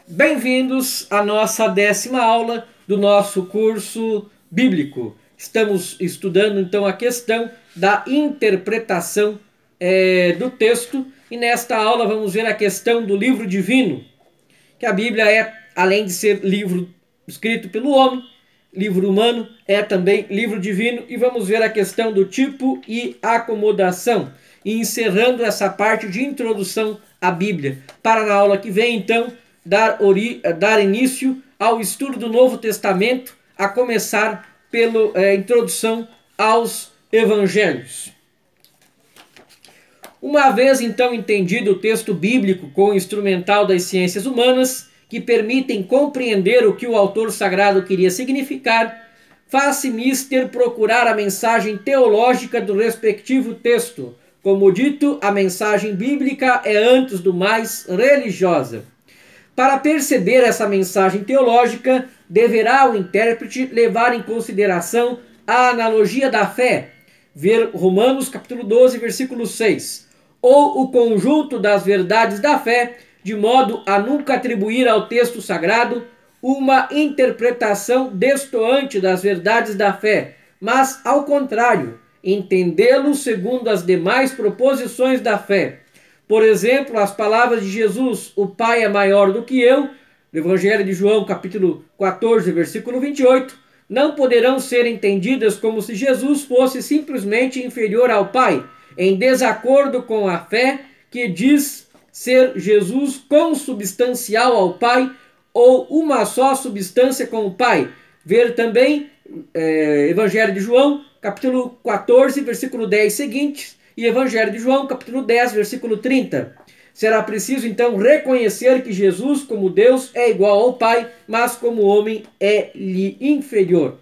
Bem-vindos à nossa 10ª aula do nosso curso bíblico. Estamos estudando então a questão da interpretação do texto e nesta aula vamos ver a questão do livro divino, que a Bíblia é, além de ser livro escrito pelo homem, livro humano, é também livro divino, e vamos ver a questão do tipo e acomodação, e encerrando essa parte de introdução à Bíblia, para na aula que vem então dar início ao estudo do Novo Testamento, a começar pela introdução aos Evangelhos. Uma vez então entendido o texto bíblico com o instrumental das ciências humanas, que permitem compreender o que o autor sagrado queria significar, faz-se mister procurar a mensagem teológica do respectivo texto. Como dito, a mensagem bíblica é antes do mais religiosa. Para perceber essa mensagem teológica, deverá o intérprete levar em consideração a analogia da fé, ver Romanos capítulo 12, versículo 6, ou o conjunto das verdades da fé, de modo a nunca atribuir ao texto sagrado uma interpretação destoante das verdades da fé, mas, ao contrário, entendê-lo segundo as demais proposições da fé. Por exemplo, as palavras de Jesus, o Pai é maior do que eu, no Evangelho de João, capítulo 14, versículo 28, não poderão ser entendidas como se Jesus fosse simplesmente inferior ao Pai, em desacordo com a fé que diz ser Jesus consubstancial ao Pai ou uma só substância com o Pai. Ver também Evangelho de João, capítulo 14, versículo 10 seguintes, e Evangelho de João, capítulo 10, versículo 30. Será preciso, então, reconhecer que Jesus, como Deus, é igual ao Pai, mas como homem é-lhe inferior.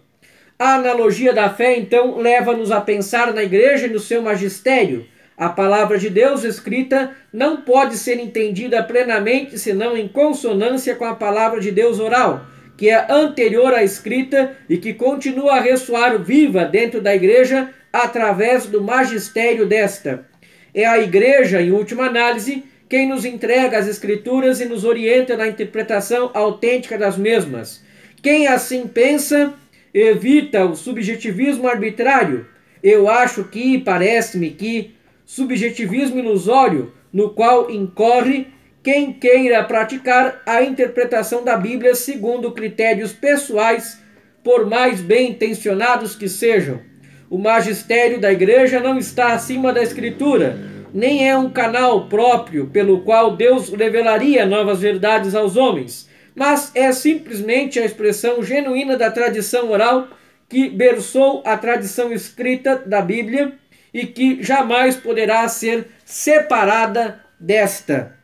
A analogia da fé, então, leva-nos a pensar na igreja e no seu magistério. A palavra de Deus escrita não pode ser entendida plenamente senão em consonância com a palavra de Deus oral, que é anterior à escrita e que continua a ressoar viva dentro da igreja através do magistério desta. É a igreja, em última análise, quem nos entrega as escrituras e nos orienta na interpretação autêntica das mesmas. Quem assim pensa, evita o subjetivismo arbitrário. Eu acho que, parece-me que, subjetivismo ilusório, no qual incorre quem queira praticar a interpretação da Bíblia segundo critérios pessoais, por mais bem intencionados que sejam. O magistério da igreja não está acima da Escritura, nem é um canal próprio pelo qual Deus revelaria novas verdades aos homens, mas é simplesmente a expressão genuína da tradição oral que berçou a tradição escrita da Bíblia e que jamais poderá ser separada desta.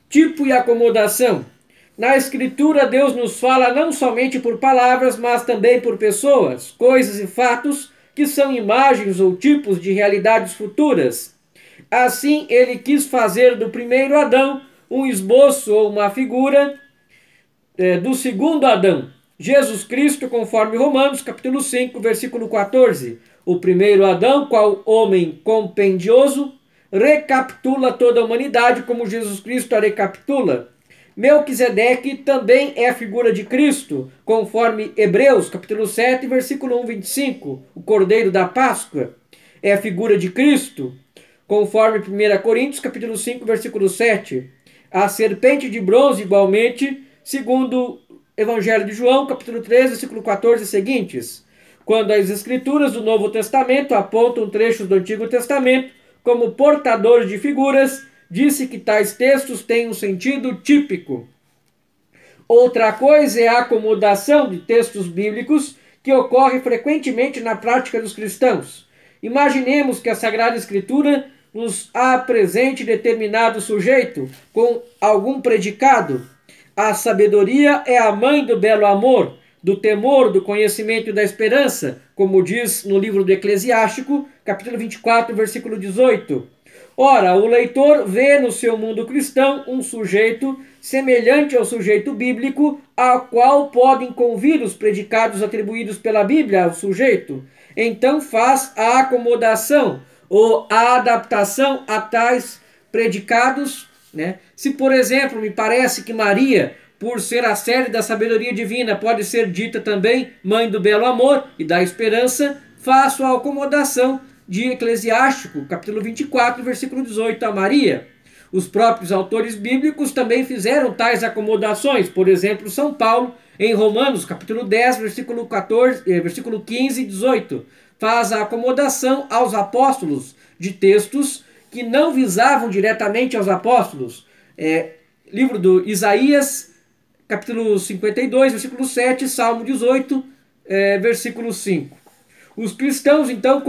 Tipo e acomodação. Na Escritura, Deus nos fala não somente por palavras, mas também por pessoas, coisas e fatos que são imagens ou tipos de realidades futuras. Assim, ele quis fazer do primeiro Adão um esboço ou uma figura do segundo Adão, Jesus Cristo, conforme Romanos, capítulo 5, versículo 14. O primeiro Adão, qual homem compendioso, recapitula toda a humanidade como Jesus Cristo a recapitula. Melquisedeque também é a figura de Cristo, conforme Hebreus, capítulo 7, versículo 1, 25. O Cordeiro da Páscoa é a figura de Cristo, conforme 1 Coríntios, capítulo 5, versículo 7. A serpente de bronze, igualmente, segundo Evangelho de João, capítulo 13, versículo 14 e seguintes. Quando as Escrituras do Novo Testamento apontam trechos do Antigo Testamento como portadores de figuras, disse que tais textos têm um sentido típico. Outra coisa é a acomodação de textos bíblicos que ocorre frequentemente na prática dos cristãos. Imaginemos que a Sagrada Escritura nos apresente determinado sujeito com algum predicado. A sabedoria é a mãe do belo amor, do temor, do conhecimento e da esperança, como diz no livro do Eclesiástico, capítulo 24, versículo 18. Ora, o leitor vê no seu mundo cristão um sujeito semelhante ao sujeito bíblico, ao qual podem convir os predicados atribuídos pela Bíblia ao sujeito. Então faz a acomodação ou a adaptação a tais predicados né? Se, por exemplo, me parece que Maria, por ser a sede da sabedoria divina, pode ser dita também mãe do belo amor e da esperança, faço a acomodação de Eclesiástico, capítulo 24, versículo 18, a Maria. Os próprios autores bíblicos também fizeram tais acomodações. Por exemplo, São Paulo, em Romanos, capítulo 10, versículo 15 e 18, faz a acomodação aos apóstolos de textos que não visavam diretamente aos apóstolos. Livro do Isaías, capítulo 52, versículo 7, Salmo 18, versículo 5. Os cristãos, então,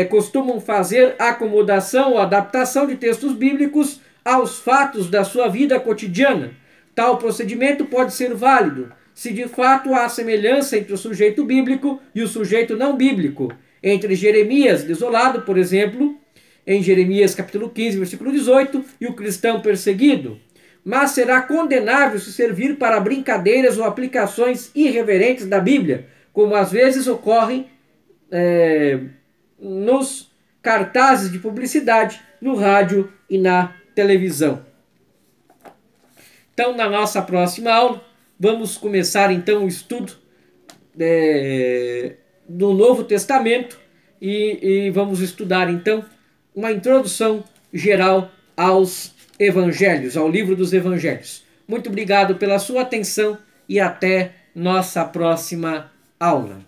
costumam fazer acomodação ou adaptação de textos bíblicos aos fatos da sua vida cotidiana. Tal procedimento pode ser válido se de fato há semelhança entre o sujeito bíblico e o sujeito não bíblico. Entre Jeremias desolado, por exemplo, em Jeremias capítulo 15, versículo 18, e o cristão perseguido. Mas será condenável se servir para brincadeiras ou aplicações irreverentes da Bíblia, como às vezes ocorrem nos cartazes de publicidade, no rádio e na televisão. Então, na nossa próxima aula, vamos começar então o estudo do Novo Testamento e vamos estudar então uma introdução geral aos Evangelhos, ao livro dos Evangelhos. Muito obrigado pela sua atenção e até nossa próxima aula.